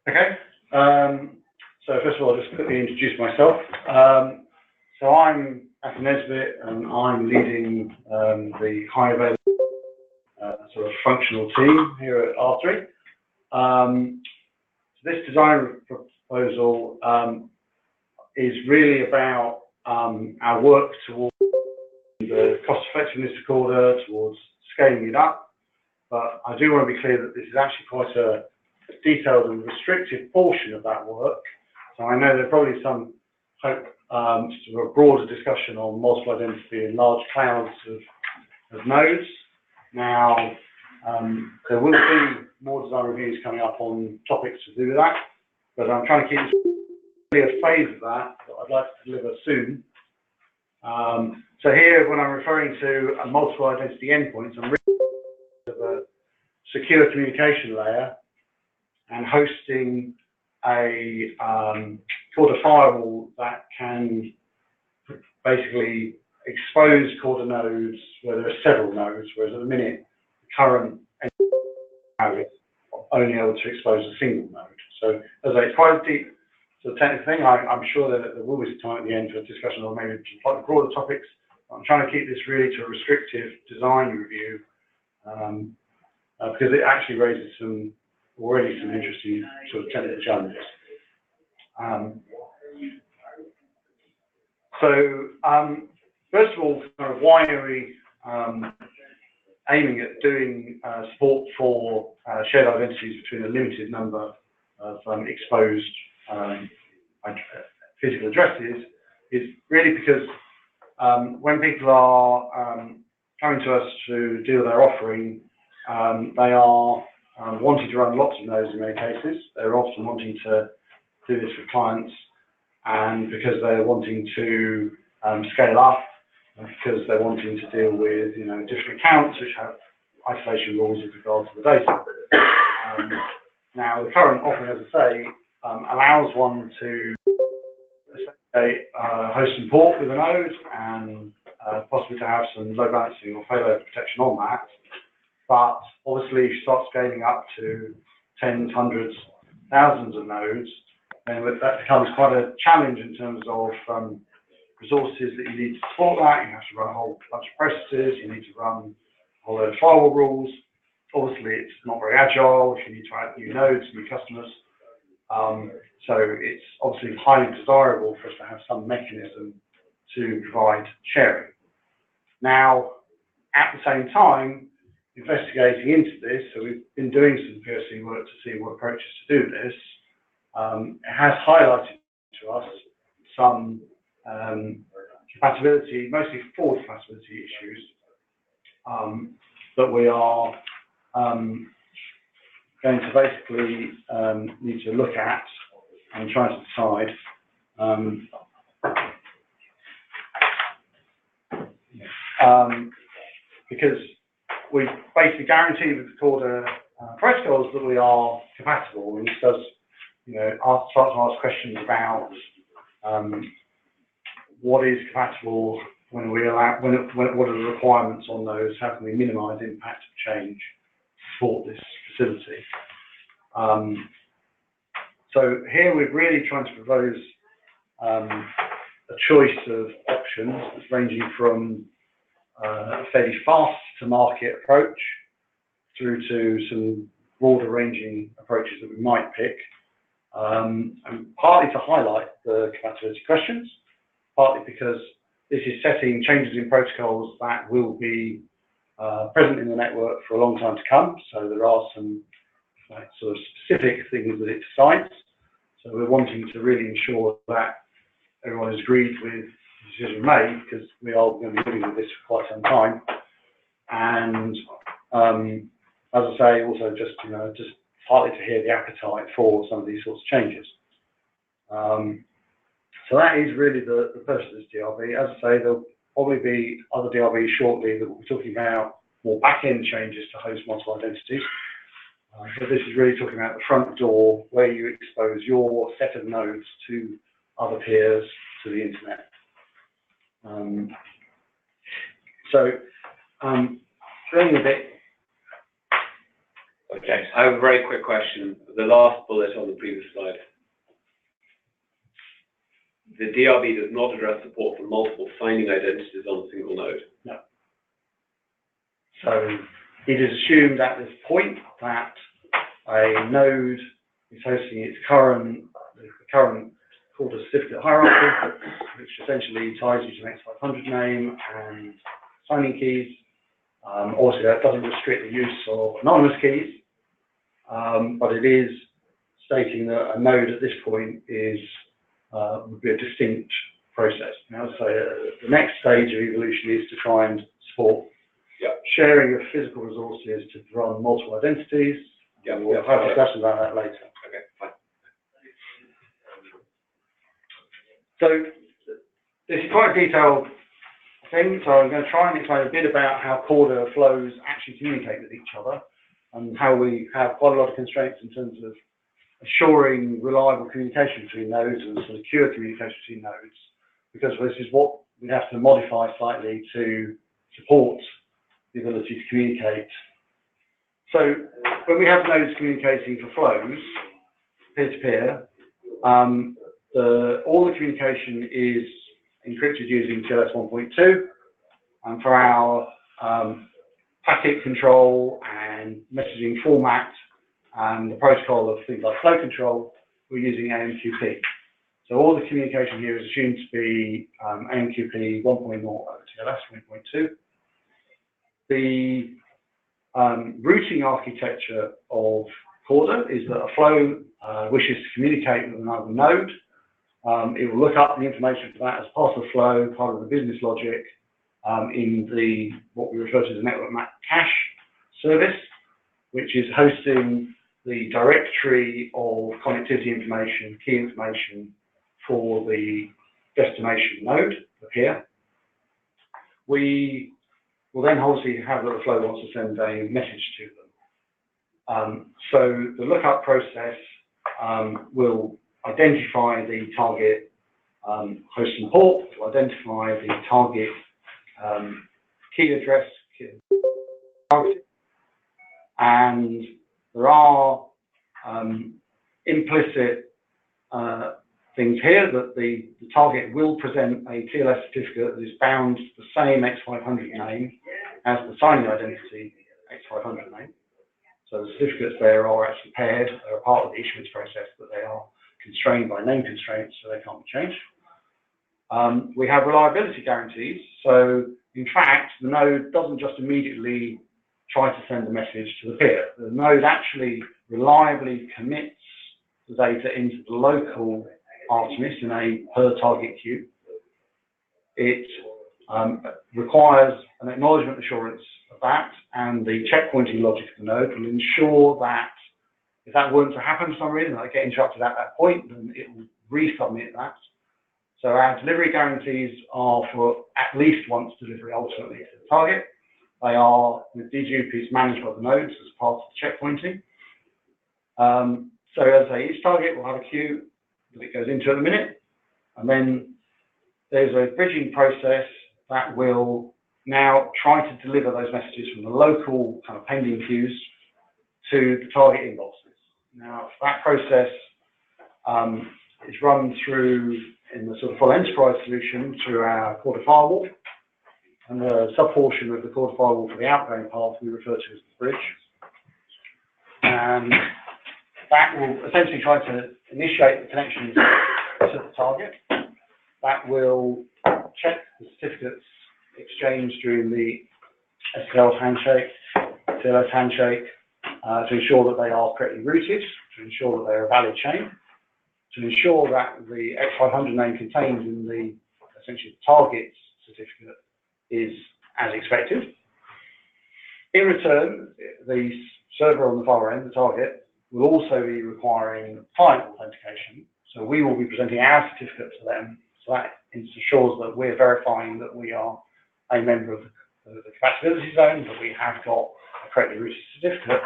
Okay. So first of all, I'll just quickly introduce myself. So I'm Athan Nesbitt, and I'm leading the high availability sort of functional team here at R3. So this design proposal is really about our work towards the cost effectiveness of Corda, towards scaling it up. But I do want to be clear that this is actually quite a detailed and restrictive portion of that work. So I know there's probably some hope for a broader discussion on multiple identity and large clouds of nodes. Now, there will be more design reviews coming up on topics to do with that, but I'm trying to keep this a phase of that I'd like to deliver soon. So here, when I'm referring to a multiple identity endpoints, I'm really of a secure communication layer and hosting a Corda firewall that can basically expose Corda nodes where there are several nodes, whereas at the minute, the current node is only able to expose a single node. So as I say, it's quite a deep sort of technical thing. I'm sure that there will be some time at the end for a discussion on maybe slightly broader topics. I'm trying to keep this really to a restrictive design review because it actually raises already some interesting sort of technical challenges. First of all, kind of why are we aiming at doing support for shared identities between a limited number of exposed physical addresses is really because when people are coming to us to do their offering, they are wanting to run lots of nodes in many cases. They're often wanting to do this with clients, and because they're wanting to scale up, and because they're wanting to deal with different accounts which have isolation rules with regard to the data. Now, the current offering, as I say, allows one to host and port with a node, and possibly to have some load balancing or failover protection on that. But obviously, if you start scaling up to tens, hundreds, thousands of nodes, then that becomes quite a challenge in terms of resources that you need to support that. You have to run a whole bunch of processes. You need to run a whole load of firewall rules. Obviously, it's not very agile if you need to add new nodes, new customers. So it's obviously highly desirable for us to have some mechanism to provide sharing. Now, at the same time, investigating into this, so we've been doing some POC work to see what approaches to do this. It has highlighted to us some compatibility, mostly forward compatibility issues that we are going to basically need to look at and try to decide. Because we basically guarantee with the Corda protocols that we are compatible, and this does, start to ask questions about what is compatible when we allow, what are the requirements on those? How can we minimise impact of change to support this facility? So here we're really trying to propose a choice of options that's ranging from a fairly fast to market approach through to some broader ranging approaches that we might pick, and partly to highlight the compatibility questions, partly because this is setting changes in protocols that will be present in the network for a long time to come. So there are some sort of specific things that it decides. So we're wanting to really ensure that everyone is agreed with the decision made, because we are going to be living with this for quite some time. And as I say, also just just partly to hear the appetite for some of these sorts of changes. So that is really the purpose of this DRB. As I say, there'll probably be other DRBs shortly that we'll be talking about more back-end changes to host multiple identities. But this is really talking about the front door, where you expose your set of nodes to other peers, to the internet. Drilling a bit Okay, I have a very quick question. The last bullet on the previous slide. The DRB does not address support for multiple signing identities on a single node. No. So it is assumed at this point that a node is hosting its current Corda certificate hierarchy, which essentially ties you to an X500 name and signing keys. Also, that doesn't restrict the use of anonymous keys, but it is stating that a node at this point would be a distinct process. Now, so the next stage of evolution is to try and support sharing of physical resources to run multiple identities. We'll have discussions about that later. Okay, fine. So this is quite a detailed thing, so I'm going to try and explain a bit about how Corda flows actually communicate with each other and how we have quite a lot of constraints in terms of assuring reliable communication between nodes and secure communication between nodes, because this is what we have to modify slightly to support the ability to communicate. So when we have nodes communicating for flows, peer-to-peer, all the communication is encrypted using TLS 1.2, and for our packet control and messaging format and the protocol of things like flow control, we're using AMQP. So all the communication here is assumed to be AMQP 1.0 over TLS 1.2. The routing architecture of Corda is that a flow wishes to communicate with another node. It will look up the information for that as part of the flow, part of the business logic, in what we refer to as the network map cache service, which is hosting the directory of connectivity information, key information for the destination node, the peer. We will then obviously have that the flow wants to send a message to them. So the lookup process will identify the target host and port, to identify the target key address, and there are implicit things here that the target will present a TLS certificate that is bound to the same X500 name as the signing identity X500 name. So the certificates there are actually paired, they're a part of the issuance process, but they are constrained by name constraints, so they can't be changed. We have reliability guarantees. So in fact, the node doesn't just immediately try to send a message to the peer. The node actually reliably commits the data into the local Artemis in a per target queue. It requires an acknowledgement assurance of that, and the checkpointing logic of the node will ensure that if that weren't to happen for some reason, like get interrupted at that point, then it will resubmit that. So our delivery guarantees are for at least once delivery ultimately to the target. They are with DGUPs managed by the nodes as part of the checkpointing. So as I say, each target will have a queue that it goes into at the minute, and then there's a bridging process that will now try to deliver those messages from the local kind of pending queues to the target inboxes. Now, that process is run through, in the sort of full enterprise solution, through our Corda firewall, and the sub-portion of the Corda firewall for the outgoing path we refer to as the bridge. And that will essentially try to initiate the connections to the target. That will check the certificates exchanged during the SSL handshake, TLS handshake, to ensure that they are correctly routed, to ensure that they're a valid chain, to ensure that the X500 name contained in the essentially the target certificate is as expected. In return, the server on the far end, the target, will also be requiring client authentication. So we will be presenting our certificate to them. So that ensures that we're verifying that we are a member of the compatibility zone, that we have got a correctly routed certificate.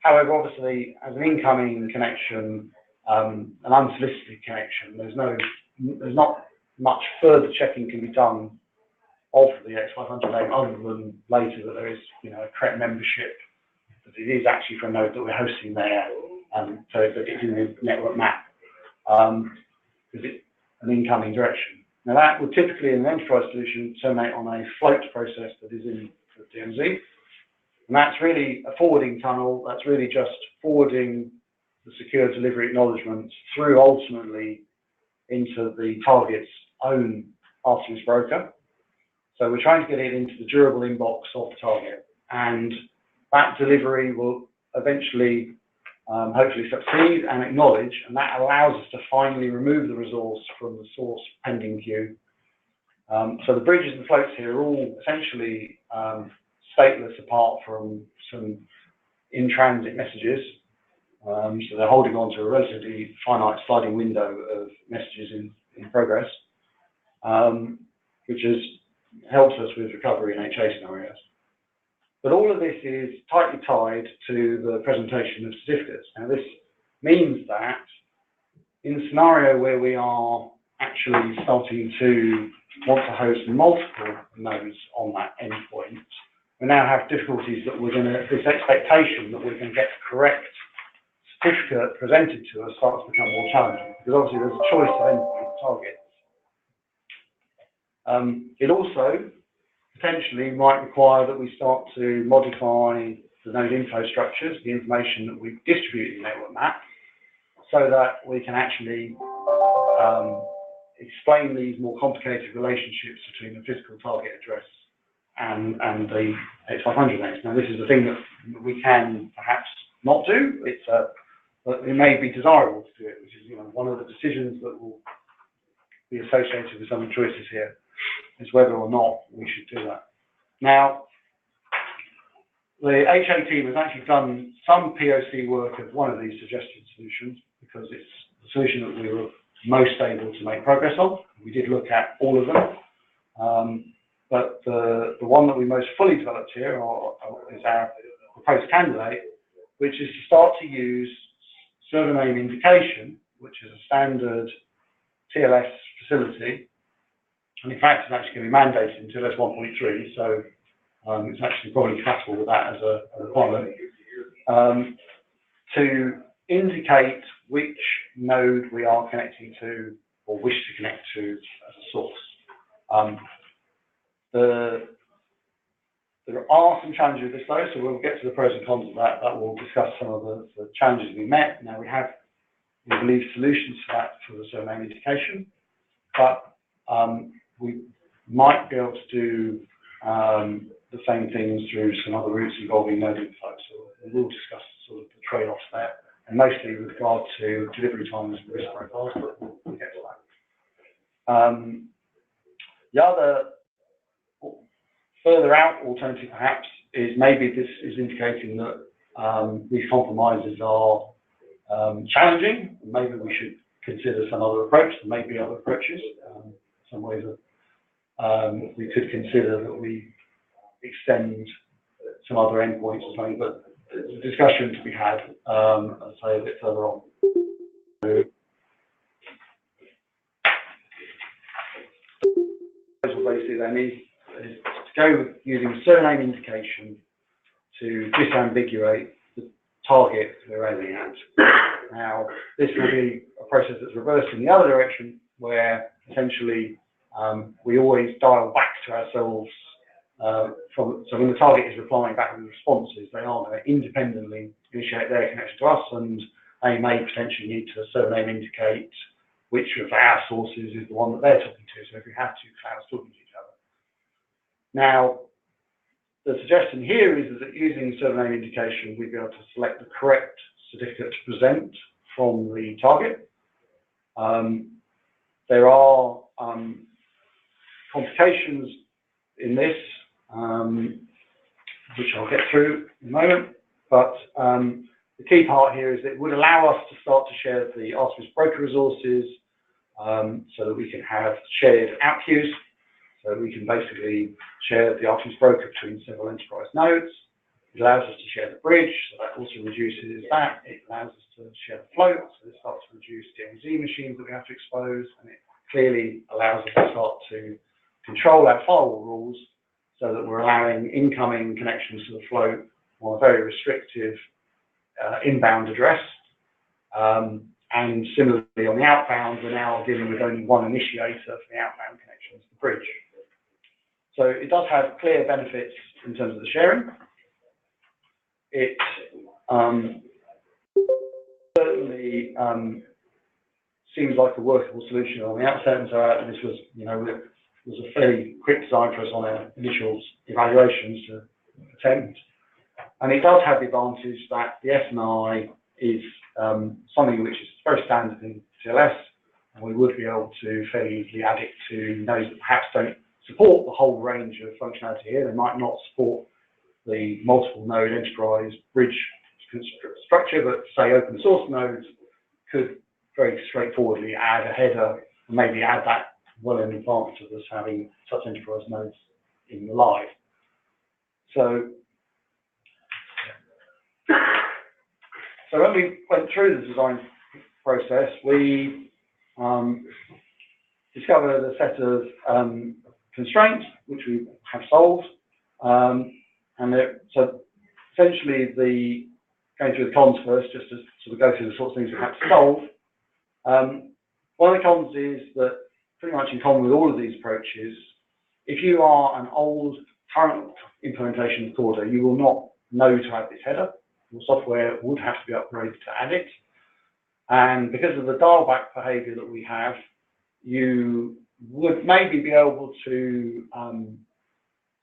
However, obviously, as an incoming connection, an unsolicited connection, there's not much further checking can be done of the X500 name other than later that there is, a correct membership that it is actually for a node that we're hosting there, so that it's in the network map, because it's an incoming direction. Now that would typically, in an enterprise solution, terminate on a float process that is in the DMZ, and that's really a forwarding tunnel. That's really just forwarding the secure delivery acknowledgements through ultimately into the target's own Artemis broker. So we're trying to get it into the durable inbox of the target, and that delivery will eventually hopefully succeed and acknowledge, and that allows us to finally remove the resource from the source pending queue. So the bridges and floats here are all essentially stateless apart from some in-transit messages. So they're holding on to a relatively finite sliding window of messages in progress, which helps us with recovery in HA scenarios. But all of this is tightly tied to the presentation of certificates. Now this means that in a scenario where we are actually starting to want to host multiple nodes on that endpoint, we now have difficulties that this expectation that we're going to get the correct certificate presented to us starts to become more challenging, because obviously there's a choice of endpoint targets. It also potentially might require that we start to modify the node info structures, the information that we distribute in the network map, so that we can actually explain these more complicated relationships between the physical target address and the X500 names. Now this is the thing that we can perhaps not do. But it may be desirable to do it, which is one of the decisions that will be associated with some of the choices here, is whether or not we should do that. Now, the HA team has actually done some POC work of one of these suggested solutions, because it's the solution that we were most able to make progress on. We did look at all of them, but the one that we most fully developed here is our proposed candidate, which is to start to use server name indication, which is a standard TLS facility, and in fact it's actually going to be mandated in TLS 1.3, so it's actually probably compatible with that as a requirement, to indicate which node we are connecting to or wish to connect to as a source. There are some challenges with this though, so we'll get to the pros and cons of that. That will discuss some of the challenges we met. Now we believe, solutions for that for the server name indication, but we might be able to do the same things through some other routes involving node info. So we will discuss sort of the trade-offs there, and mostly with regard to delivery times and risk profiles, but we'll get to that. The other further out alternative perhaps is maybe this is indicating that these compromises are challenging. Maybe we should consider some other approach. There may be other approaches. Some ways that we could consider that we extend some other endpoints or something, but it's a discussion to be had, I'll say a bit further on. Basically then is to go with using surname indication to disambiguate the target we're aiming at. Now, this will be a process that's reversed in the other direction, where essentially we always dial back to ourselves so when the target is replying back with responses, they are going to independently initiate their connection to us, and they may potentially need to surname indicate which of our sources is the one that they're talking to. So if we have two clouds talking to each other. Now, the suggestion here is that using surname indication, we'd be able to select the correct certificate to present from the target. There are complications in this, which I'll get through in a moment, but the key part here is that it would allow us to start to share the Artemis broker resources, so that we can have shared out queues, so we can basically share the Artemis broker between several enterprise nodes. It allows us to share the bridge, so that also reduces that. It allows us to share the float, so it starts to reduce DMZ machines that we have to expose, and it clearly allows us to start to control our firewall rules, so that we're allowing incoming connections to the float on a very restrictive inbound address. And similarly on the outbound, we're now dealing with only one initiator for the outbound connections to the bridge. So it does have clear benefits in terms of the sharing. It certainly seems like a workable solution on the outset, and so this was, was a fairly quick design for us on our initial evaluations to attempt. And it does have the advantage that the S&I is something which is very standard in TLS, and we would be able to fairly easily add it to nodes that perhaps don't support the whole range of functionality here. They might not support the multiple node enterprise bridge structure, but say open source nodes could very straightforwardly add a header and maybe add that well in advance of us having such enterprise nodes in the live. So when we went through the design process, we discovered a set of constraints which we have solved. So essentially, going through the cons first, just to sort of go through the sorts of things we have to solve. One of the cons is that pretty much in common with all of these approaches, if you are an old current implementation of Corda, you will not know to add this header. Your software would have to be upgraded to add it. And because of the dial back behavior that we have, you would maybe be able to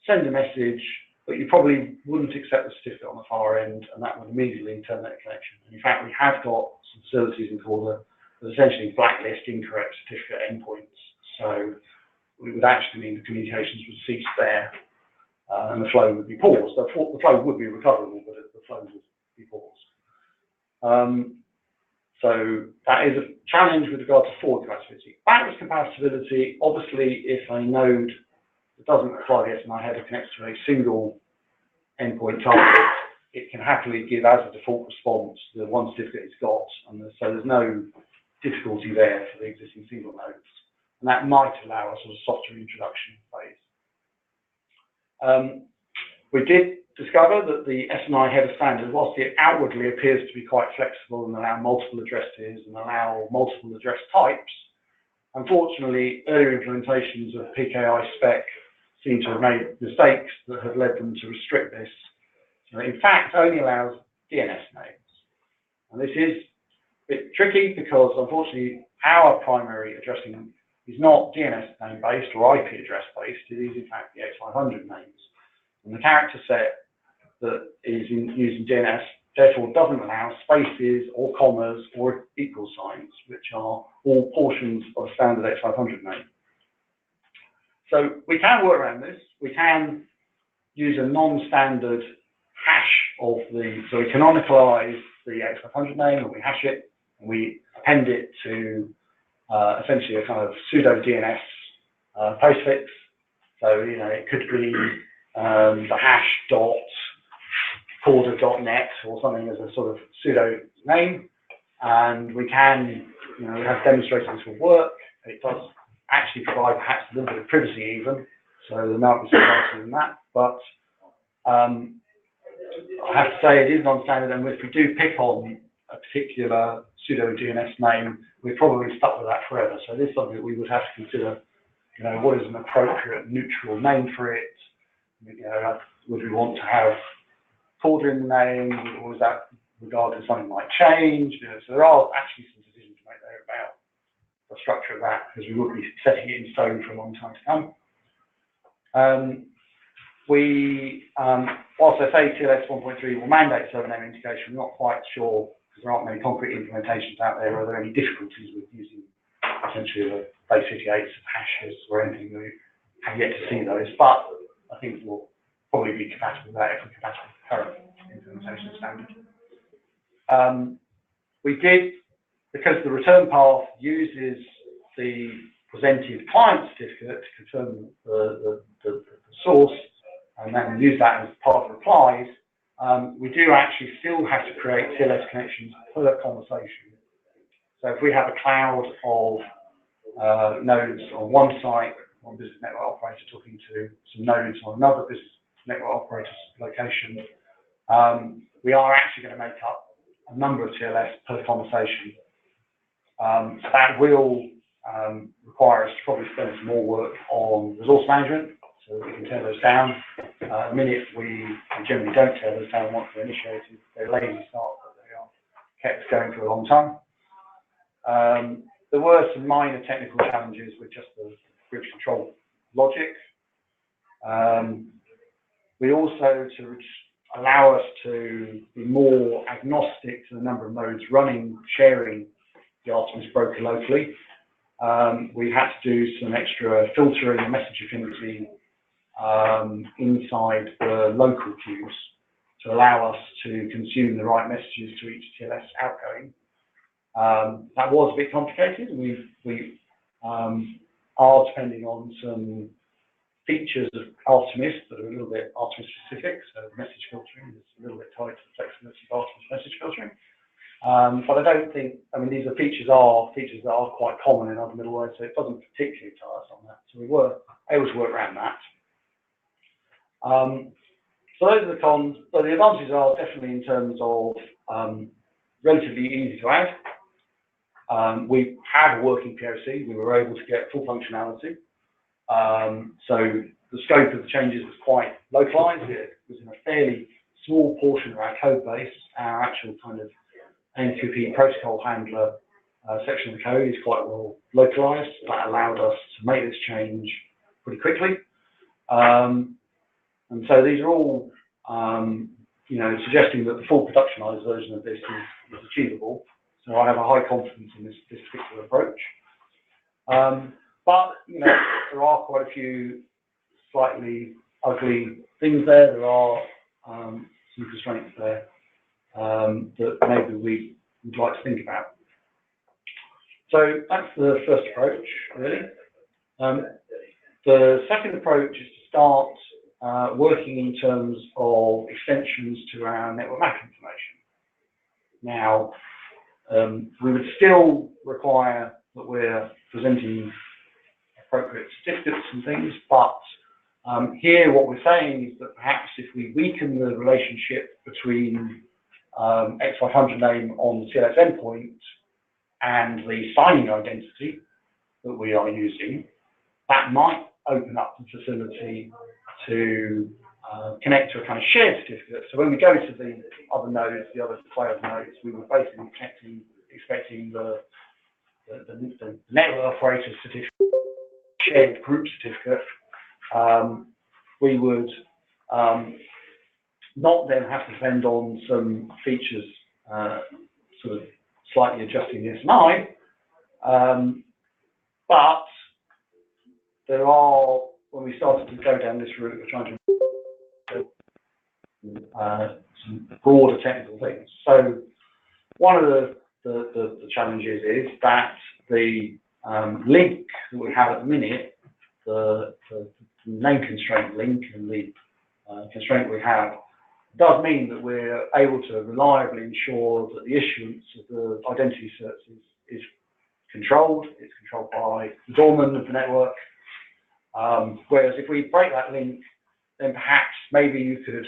send a message, but you probably wouldn't accept the certificate on the far end, and that would immediately terminate the connection. And in fact, we have got some facilities in Corda that essentially blacklist incorrect certificate endpoints. So it would actually mean the communications would cease there, and the flow would be paused. The flow would be recoverable, but the flow would be paused. So that is a challenge with regard to forward compatibility. Backwards compatibility, obviously, if a node that doesn't apply the S&I header connects to a single endpoint target, it can happily give as a default response the one certificate it's got, and so there's no difficulty there for the existing single nodes. And that might allow a sort of softer introduction phase. We did discover that the S&I header standard, whilst it outwardly appears to be quite flexible and allow multiple addresses and allow multiple address types, unfortunately, earlier implementations of PKI spec seem to have made mistakes that have led them to restrict this. So it in fact only allows DNS names. And this is a bit tricky because, unfortunately, our primary addressing is not DNS name based or IP address based. It is in fact the X500 names. And the character set that is using DNS therefore doesn't allow spaces or commas or equal signs, which are all portions of a standard X500 name. So we can work around this. We can use a non-standard hash of so we canonicalize the X500 name and we hash it and we append it to essentially a kind of pseudo DNS postfix. So, it could be the hash dot corda.net or something as a sort of pseudo name, and we can, we have demonstrated this will work. It does actually provide perhaps a little bit of privacy even, so there might be some privacy in that, but I have to say it is non-standard, and if we do pick on a particular pseudo DNS name, we're probably stuck with that forever. So this is something that we would have to consider, what is an appropriate neutral name for it? Would we want to have Corda in the name, or is that regarded as something might change? So there are actually some decisions to make there about the structure of that, because we would be setting it in stone for a long time to come. Whilst I say TLS 1.3 will mandate server name indication, we're not quite sure, because there aren't many concrete implementations out there. Are there any difficulties with using essentially the base 58s of hashes or anything? We have yet to see those, but I think we'll probably be compatible with that if we're compatible with the current implementation standard. We did, because the return path uses the presented client certificate to confirm the source, and then use that as part of replies, we do actually still have to create TLS connections per conversation. So if we have a cloud of nodes on one site, one business network operator talking to some nodes on another business network operator's location, we are actually going to make up a number of TLS per conversation. So that will require us to probably spend some more work on resource management, so that we can tear those down. The minute we generally don't tear those down once they're initiated, they're lazy start, but they are kept going for a long time. There were some minor technical challenges with just the bridge control logic. We also, to allow us to be more agnostic to the number of nodes running, sharing the Artemis broker locally, we had to do some extra filtering and message affinity inside the local queues to allow us to consume the right messages to each TLS outgoing. That was a bit complicated, and we are depending on some features of Artemis that are a little bit Artemis specific, so message filtering is a little bit tied to the flexibility of Artemis message filtering. But I don't think, I mean, these are features that are quite common in other middlewares, so it doesn't particularly tie us on that. So we were able to work around that. So those are the cons, but the advantages are definitely in terms of relatively easy to add. We have a working POC. We were able to get full functionality. So the scope of the changes was quite localized. It was in a fairly small portion of our code base. Our actual kind of N2P protocol handler section of the code is quite well localized. That allowed us to make this change pretty quickly. And so these are all, you know, suggesting that the full productionized version of this is achievable. So I have a high confidence in this particular approach. But, you know, there are quite a few slightly ugly things there. There are some constraints there that maybe we would like to think about. So that's the first approach, really. The second approach is to start working in terms of extensions to our network map information. Now, we would still require that we're presenting appropriate certificates and things, but here what we're saying is that perhaps if we weaken the relationship between X500 name on the TLS endpoint and the signing identity that we are using, that might open up the facility to connect to a kind of shared certificate. So when we go to the other nodes, the other failed nodes, we were basically expecting the network operator certificate, shared group certificate. We would not then have to depend on some features, sort of slightly adjusting the SNI, but there are, when we started to go down this route, we're trying to some broader technical things. So one of the challenges is that the link that we have at the minute, the name constraint link and the constraint we have, does mean that we're able to reliably ensure that the issuance of the identity certs is controlled. It's controlled by the doorman of the network. Whereas if we break that link, then perhaps maybe you could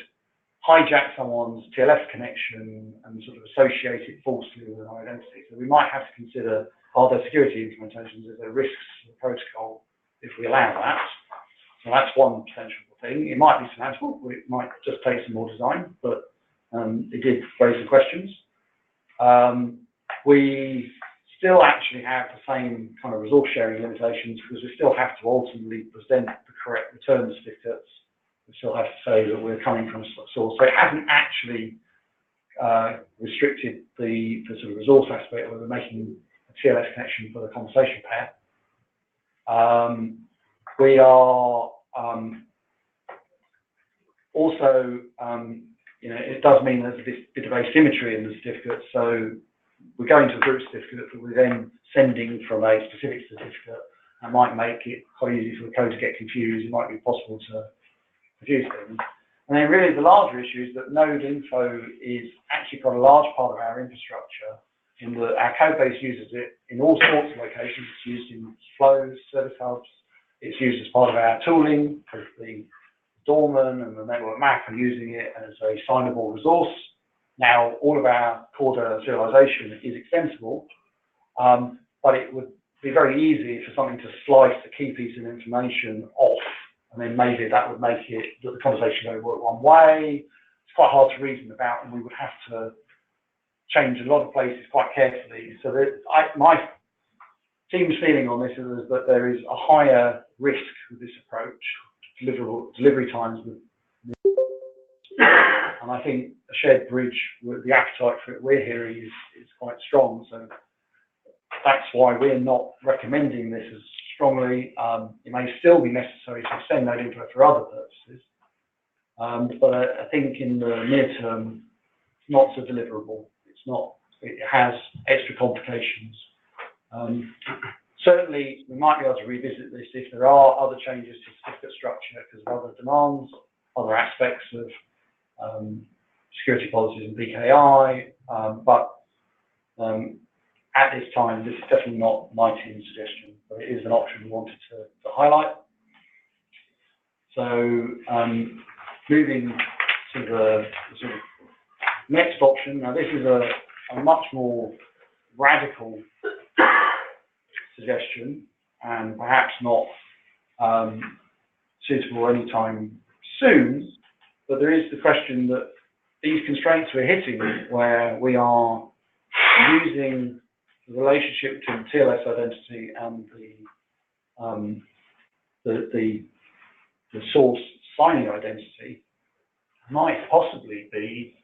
hijack someone's TLS connection and sort of associate it falsely with an identity. So we might have to consider, are there security implementations, are there risks to the protocol if we allow that? So that's one potential thing. It might be surmountable, it might just take some more design, but it did raise some questions. We still actually have the same kind of resource sharing limitations because we still have to ultimately present the correct return certificates. We still have to say that we're coming from a source. So it hasn't actually restricted the sort of resource aspect where we're making a TLS connection for the conversation pair. We are also, you know, it does mean there's this bit of asymmetry in the certificate. So we're going to a group certificate that we're then sending from a specific certificate. That might make it quite easy for the code to get confused. It might be possible to confuse things. And then really the larger issue is that node info is actually got a large part of our infrastructure in that our code base uses it in all sorts of locations. It's used in flows, service hubs. It's used as part of our tooling, because the Dorman and the Network Map are using it as a signable resource. Now, all of our Corda serialization is extensible, but it would be very easy for something to slice a key piece of information off, and then maybe that would make it that the conversation only work one way. It's quite hard to reason about, and we would have to change a lot of places quite carefully. So that my team's feeling on this is that there is a higher risk with this approach, delivery times, and I think a shared bridge with the appetite for it we're hearing is quite strong. So that's why we're not recommending this as strongly. It may still be necessary to extend that info for other purposes, but I think in the near term, it's not so deliverable. It has extra complications. Certainly, we might be able to revisit this if there are other changes to certificate structure because of other demands, other aspects of security policies and PKI, but at this time, this is definitely not my team's suggestion, but it is an option we wanted to highlight. So moving to the sort of next option. Now, this is a much more radical suggestion and perhaps not suitable anytime soon, but there is the question that these constraints we're hitting where we are using the relationship between TLS identity and the source signing identity might possibly be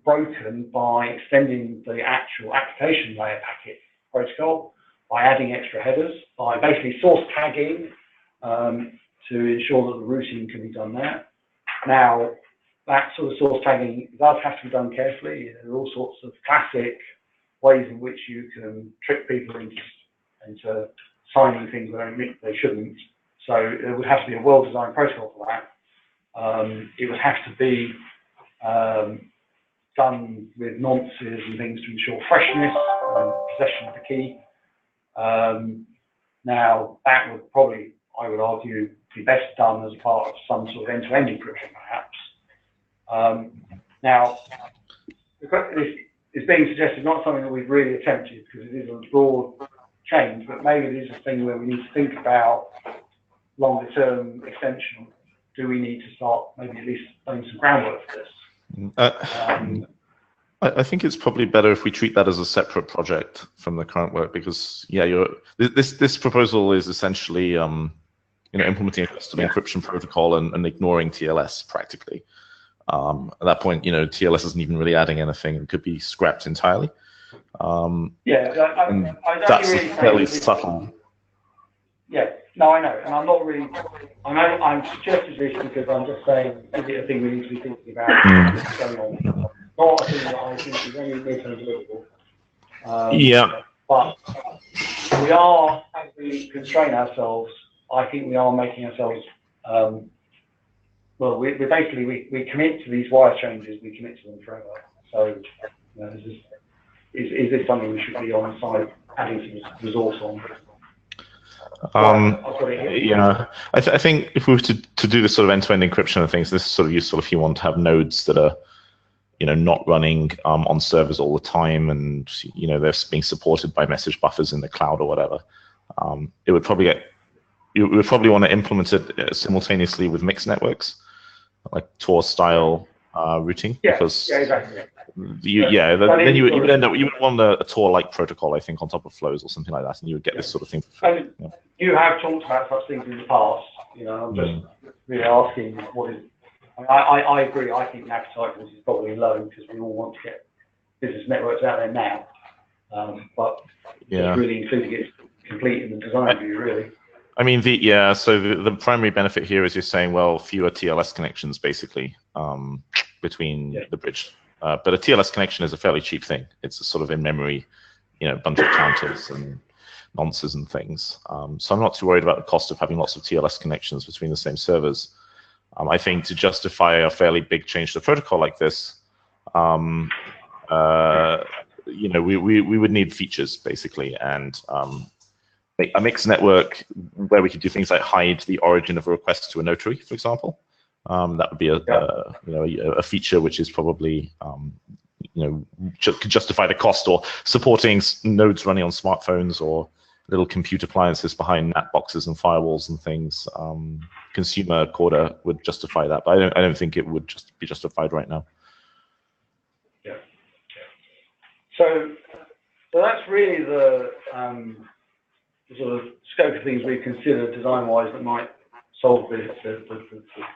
broken by extending the actual application layer packet protocol, by adding extra headers, by basically source tagging to ensure that the routing can be done there. Now, that sort of source tagging does have to be done carefully. There are all sorts of classic ways in which you can trick people into signing things they shouldn't. So there would have to be a well-designed protocol for that. It would have to be done with nonces and things to ensure freshness and possession of the key. Now, that would probably, I would argue, be best done as part of some sort of end-to-end encryption, perhaps. Now, this is being suggested not something that we've really attempted because it is a broad change, but maybe it is a thing where we need to think about longer-term extension. Do we need to start maybe at least laying some groundwork for this? I think it's probably better if we treat that as a separate project from the current work because, yeah, this proposal is essentially implementing a custom encryption protocol and ignoring TLS practically. At that point, TLS isn't even really adding anything and could be scrapped entirely. That's really fairly subtle. Yeah, no, I know, and I'm not really. I'm suggesting this because I'm just saying, is it a thing we need to be thinking about what's going on? Not a thing that I think is any near-term deliverable. Yeah. But we are, as we constrain ourselves, I think we are making ourselves. Well, we basically we commit to these wire changes. We commit to them forever. So, is this something we should be on site adding some resource on? Yeah, I think if we were to do this sort of end-to-end encryption of things, this is sort of useful if you want to have nodes that are, not running on servers all the time, and they're being supported by message buffers in the cloud or whatever. It would probably you would probably want to implement it simultaneously with mixed networks, like Tor style routing, because exactly. then you would end up you would want a Tor-like protocol, I think, on top of flows or something like that, and you would get this sort of thing. You have talked about such things in the past. I'm just really asking what is. I agree. I think the appetite for this is probably low because we all want to get business networks out there now, but just really including it complete in the design view, really. I mean, so the primary benefit here is you're saying, well, fewer TLS connections, basically, between the bridge. But a TLS connection is a fairly cheap thing. It's a sort of in-memory, bunch of counters and nonces and things. So I'm not too worried about the cost of having lots of TLS connections between the same servers. I think to justify a fairly big change to the protocol like this, we would need features, basically, and a mixed network where we could do things like hide the origin of a request to a notary, for example. That would be a feature which is probably could justify the cost, or supporting nodes running on smartphones or little compute appliances behind NAT boxes and firewalls and things. Consumer Corda would justify that, but I don't think it would just be justified right now. Yeah. So that's really the sort of scope of things we've considered design-wise that might solve the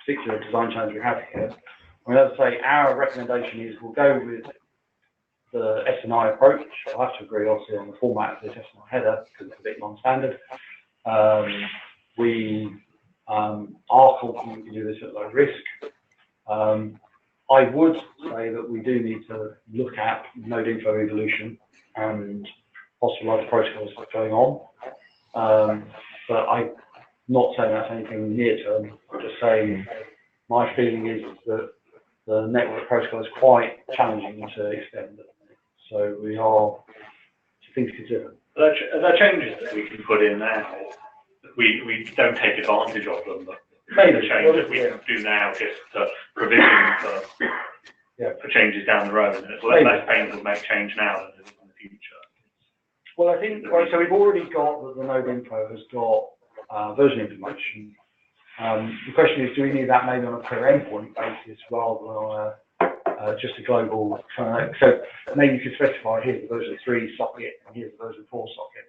particular design challenge we have here. I mean, as I say, our recommendation is we'll go with the SNI approach. I'll have to agree, obviously, on the format of this SNI header because it's a bit non-standard. We are confident we can do this at low risk. I would say that we do need to look at node info evolution and possible other protocols going on. But I'm not saying that's anything near term. I'm just saying my feeling is that the network protocol is quite challenging to extend. So we are things to consider. The changes that we can put in now, we don't take advantage of them, but maybe the change that we can do now just to provision for changes down the road, and it's less painful to make change now than it is in the future. Well, I think so. We've already got that the node info has got version information. The question is, do we need that maybe on a per endpoint basis rather than on just a global? So maybe you could specify here's the version 3 socket and here's the version 4 socket.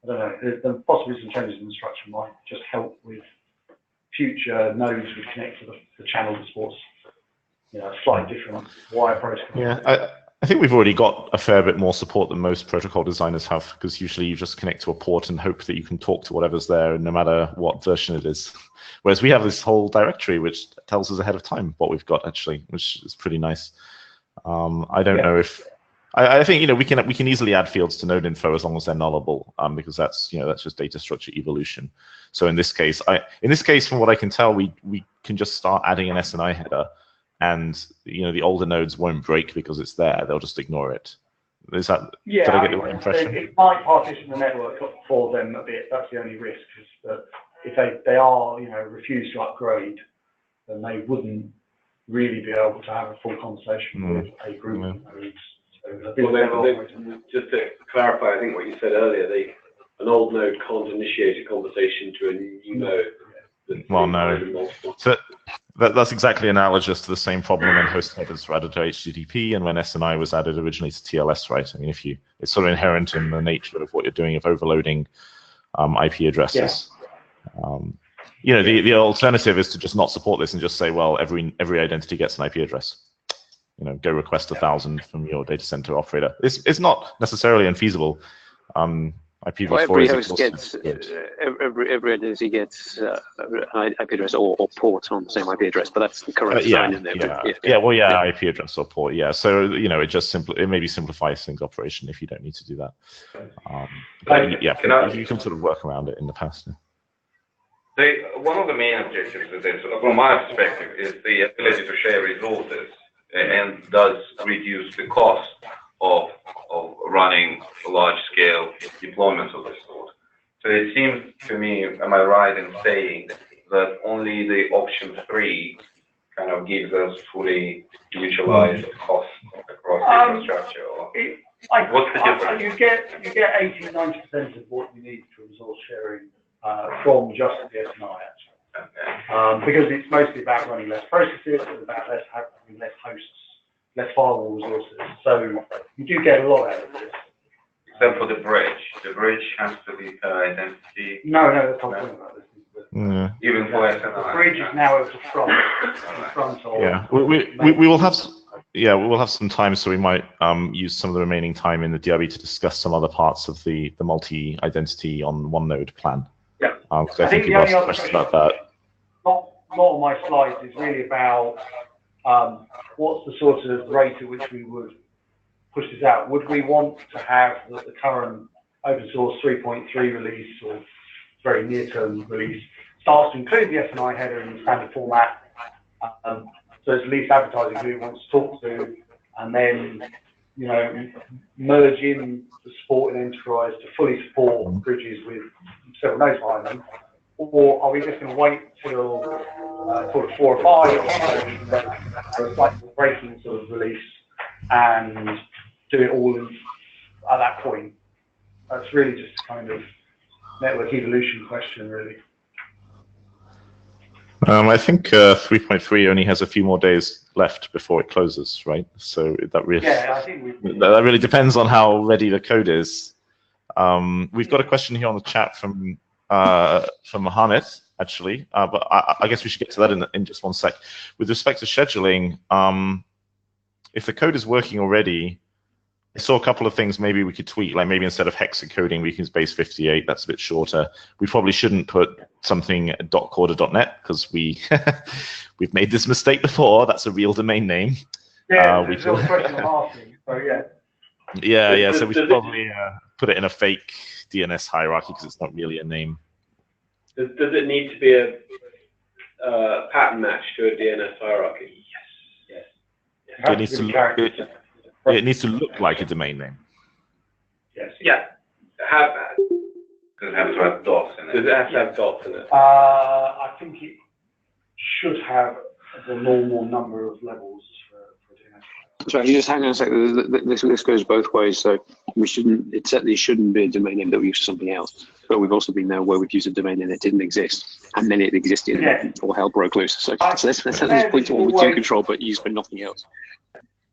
I don't know. There possibly some changes in the structure might just help with future nodes which connect to the channel that supports, slightly different wire protocol. Yeah, I think we've already got a fair bit more support than most protocol designers have, because usually you just connect to a port and hope that you can talk to whatever's there, no matter what version it is. Whereas we have this whole directory which tells us ahead of time what we've got, actually, which is pretty nice. I don't know if I think we can easily add fields to node info as long as they're nullable, because that's just data structure evolution. So in this case, from what I can tell, we can just start adding an SNI header. And the older nodes won't break because it's there; they'll just ignore it. Is that? Yeah, did I get the right impression? It might partition the network for them a bit. That's the only risk. Is that if they are refuse to upgrade, then they wouldn't really be able to have a full conversation with a group of nodes. So just to clarify, I think what you said earlier, an old node can't initiate a conversation to a new node. Well, no. So that's exactly analogous to the same problem when host headers were added to HTTP and when SNI was added originally to TLS, right? I mean, it's sort of inherent in the nature of what you're doing of overloading IP addresses. Yeah. The alternative is to just not support this and just say, well, every identity gets an IP address. Go request 1,000 from your data center operator. It's not necessarily unfeasible. Every host gets every identity gets an IP address or port on the same IP address, but that's the correct design in there. IP address or port. Yeah, so it maybe simplifies things operation if you don't need to do that. You can sort of work around it in the past. One of the main objectives of this, from my perspective, is the ability to share resources and thus reduce the cost of running large-scale deployments of this sort. So it seems to me, am I right in saying that only the option 3 kind of gives us fully mutualized costs across the infrastructure? What's the difference? You get 80-90% of what you need for resource sharing from just the SNI, actually. Because it's mostly about running less processes, it's about having less hosts, less firewall resources. So you do get a lot out of this. Except for the bridge. The bridge has to be per identity. No, that's not talking about this. Even for SNI. The bridge is now over the front of. Yeah, we will have. Yeah, we will have some time, so we might use some of the remaining time in the DRB to discuss some other parts of the multi-identity on one node plan. Yeah. I think you asked questions about that. Not on my slides. Is really about what's the sort of rate at which we would push this out. Would we want to have the current open source 3.3 release or very near-term release starts to include the SNI header in the standard format? So it's at least advertising who it wants to talk to, and then merge in the support in enterprise to fully support bridges with several nodes behind them, or are we just going to wait till sort of 4 or 5 or a slight breaking sort of release and do it all at that point? That's really just kind of network evolution question, really. I think 3.3 only has a few more days left before it closes, right? So that really, I think that really depends on how ready the code is. We've got a question here on the chat from Mohammed, actually, but I guess we should get to that in just one sec. With respect to scheduling, if the code is working already, I saw a couple of things maybe we could tweak, like maybe instead of hex encoding, we can use base 58. That's a bit shorter. We probably shouldn't put something .corda.net because we've made this mistake before. That's a real domain name. Yeah, there's a question I'm asking, so yeah. Yeah. So we should probably put it in a fake DNS hierarchy because it's not really a name. Does it need to be a pattern match to a DNS hierarchy? Yes. It needs to look. It needs to look like a domain name. Yes. Yeah. Does it have to have dots in it? Does it have to have dots in it? I think it should have the normal number of levels for DNS. Sorry, you just hang on a second. This goes both ways. So we shouldn't. It certainly shouldn't be a domain name that we use for something else. But we've also been there where we've used a domain name that didn't exist, and then it existed, and all hell broke loose. So let's at least point to what we do control, but use for nothing else.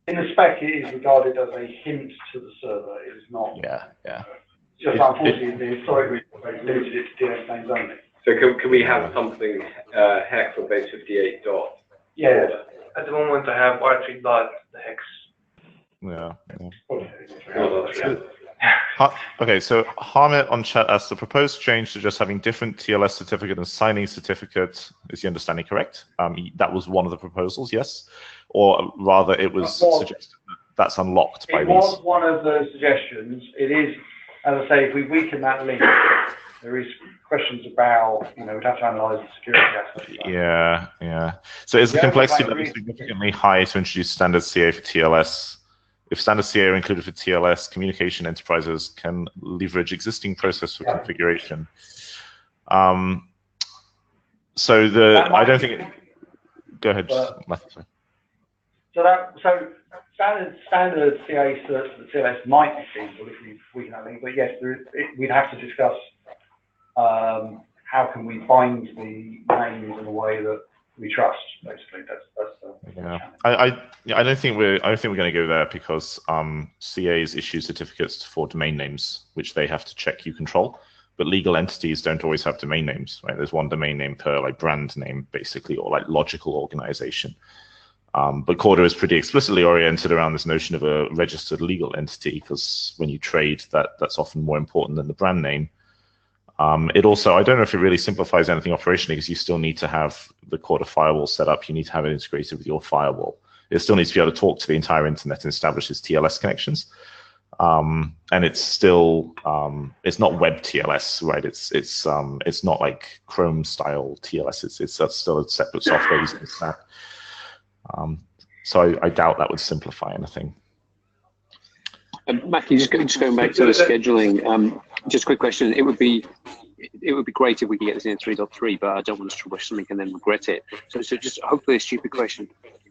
In the spec, it is regarded as a hint to the server. It is not. Yeah. Just unfortunately, the historic reason they limited it to DNS names only. So can we have something hex or base 58 dot? Yeah. At the moment, I have actually got the hex. Yeah. Okay. Okay, so Hamid on chat asks, the proposed change to just having different TLS certificate and signing certificate, is the understanding correct? That was one of the proposals, yes? Or rather, it was suggested that that's unlocked by these. It was one of the suggestions. It is, as I say, if we weaken that link, there is questions about, we'd have to analyse the security aspects. Yeah. So is the complexity level significantly high to introduce standard CA for TLS? If standard CA are included for TLS, communication enterprises can leverage existing process for configuration. I don't think. Go ahead, Matthew. So standard CA certs for the TLS might be feasible if we can have anything, but yes, we'd have to discuss how can we bind the names in a way that we trust. Basically, that's I don't think we're going to go there because CAs issue certificates for domain names, which they have to check you control. But legal entities don't always have domain names, right? There's one domain name per like brand name, basically, or like logical organization. But Corda is pretty explicitly oriented around this notion of a registered legal entity, because when you trade, that's often more important than the brand name. It also, I don't know if it really simplifies anything operationally, because you still need to have the Corda firewall set up. You need to have it integrated with your firewall. It still needs to be able to talk to the entire internet and establish its TLS connections. And it's still, it's not web TLS, right? It's not like Chrome style TLS. It's still a separate software using the stack. So I doubt that would simplify anything. Matthew, just going back to the scheduling, just a quick question. It would be great if we could get this in 3.3, but I don't want us to rush something and then regret it. So just hopefully a stupid question.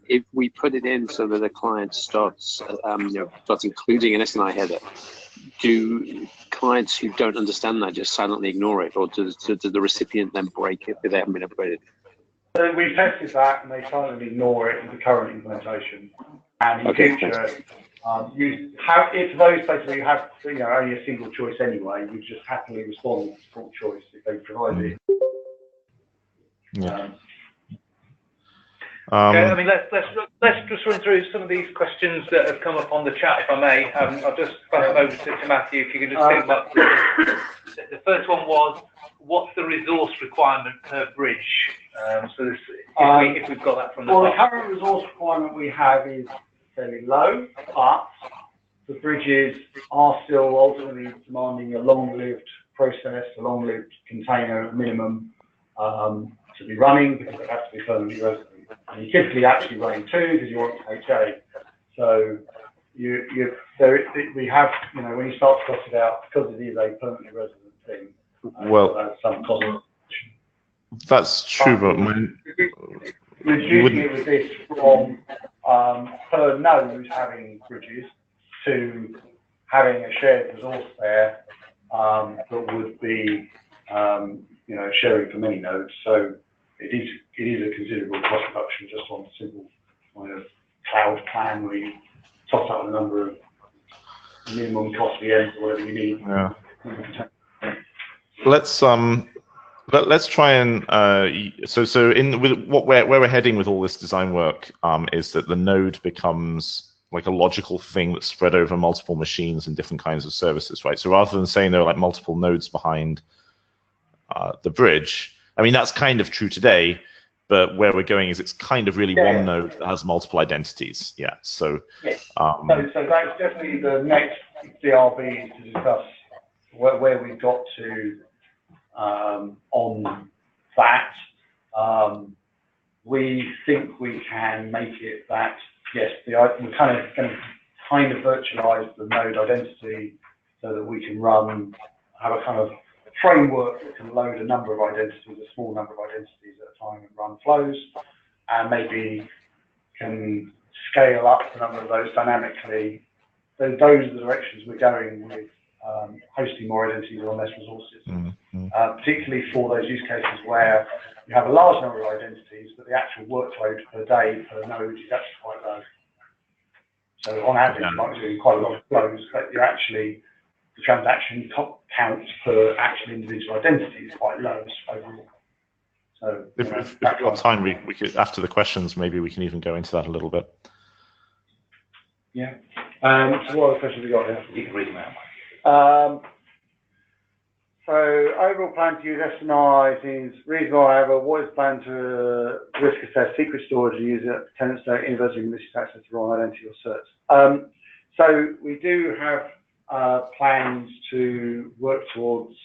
If we put it in so that the client starts including an SNI header, do clients who don't understand that just silently ignore it, or does the recipient then break it if they haven't been upgraded? So we tested that, and they silently ignore it in the current implementation. And in future, if those places where you have only a single choice anyway, you just happily respond to default choice if they provide it. Yeah. Okay, I mean, let's just run through some of these questions that have come up on the chat, if I may. I'll just pass them over to Matthew, if you can just pick them up. The first one was, what's the resource requirement per bridge? So this, if we've got that from the the current resource requirement we have is fairly low, but the bridges are still ultimately demanding a long-lived process, a long-lived container minimum to be running, because they have to be permanently resident. And you're typically actually running two because you want HA. So we have, when you start to cross it out, because it is a permanently resident thing, Well, some cost. that's true, but reducing it with this from per node having bridges to having a shared resource there that would be sharing for many nodes. So it is a considerable cost reduction just on a simple kind of cloud plan where you toss out a number of minimum cost VMs or whatever you need. Yeah. Let's try and so in with where we're heading with all this design work is that the node becomes like a logical thing that's spread over multiple machines and different kinds of services, right? So rather than saying there are like multiple nodes behind the bridge, I mean that's kind of true today, but where we're going is it's kind of really one node that has multiple identities. Yeah. So so that's definitely the next DRB to discuss where we've got to on that. We think we can make it that, yes, we're kind of going to virtualize the node identity so that we can have a kind of framework that can load a number of identities, a small number of identities at a time and run flows, and maybe can scale up the number of those dynamically. So those are the directions we're going with hosting more identities on less resources, particularly for those use cases where you have a large number of identities, but the actual workload per day per node is actually quite low. So on average, you might be doing quite a lot of flows, but you're actually, the transaction count per actual individual identity is quite low overall. So if we've got time, we could, after the questions, maybe we can even go into that a little bit. Yeah. So what other questions have we got here? You can read them out. So overall plan to use SNI seems reasonable. However, what is planned to risk assess secret storage and use it tenants don't inadvertently malicious access to wrong identity or certs? So we do have plans to work towards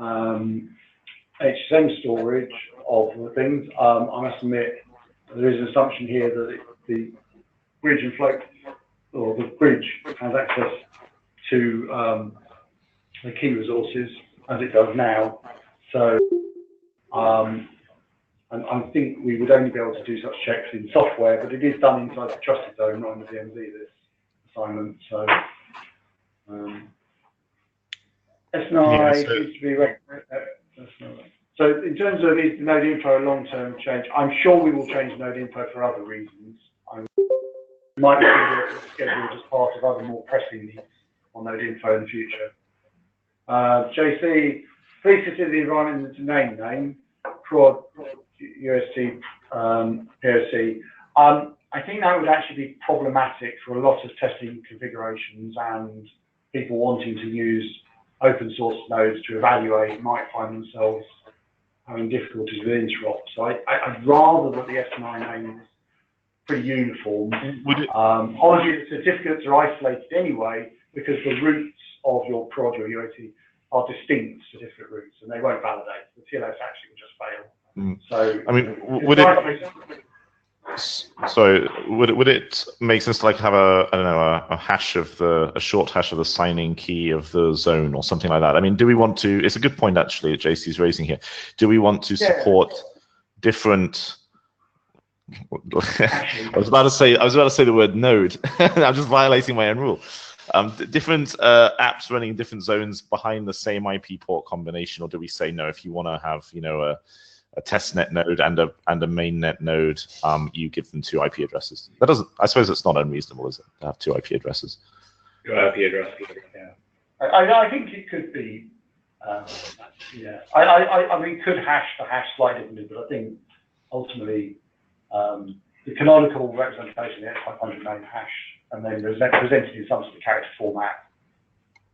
HSM storage of the things. I must admit there is an assumption here that the bridge and float, or the bridge has access to the key resources as it does now. So and I think we would only be able to do such checks in software, but it is done inside the trusted zone, not in the DMZ, this assignment. So SNI seems to be so in terms of is node info a long-term change, I'm sure we will change node info for other reasons. We might be scheduled as part of other more pressing needs on node info in the future. JC, please consider the environment to name, prod, UST, POC. I think that would actually be problematic for a lot of testing configurations, and people wanting to use open source nodes to evaluate might find themselves having difficulties with interop. So I'd rather that the SNI name is pretty uniform. Obviously, the certificates are isolated anyway because the roots of your prod or UAT are distinct certificate roots, and they won't validate. The TLS actually will just fail. So, I mean, would it make sense to like have a hash of a short hash of the signing key of the zone or something like that? I mean, do we want to? It's a good point actually that JC's raising here. Do we want to support different? I was about to say the word node. I'm just violating my own rule. Different apps running in different zones behind the same IP port combination, or do we say no? If you want to have a testnet node and a mainnet node, you give them 2 IP addresses. That doesn't. I suppose it's not unreasonable, is it, to have 2 IP addresses? 2 IP addresses. Yeah. I think it could be. Yeah. I mean, could hash the hash slightly differently, but I think ultimately the canonical representation, the X500 name hash, and then presented in some sort of character format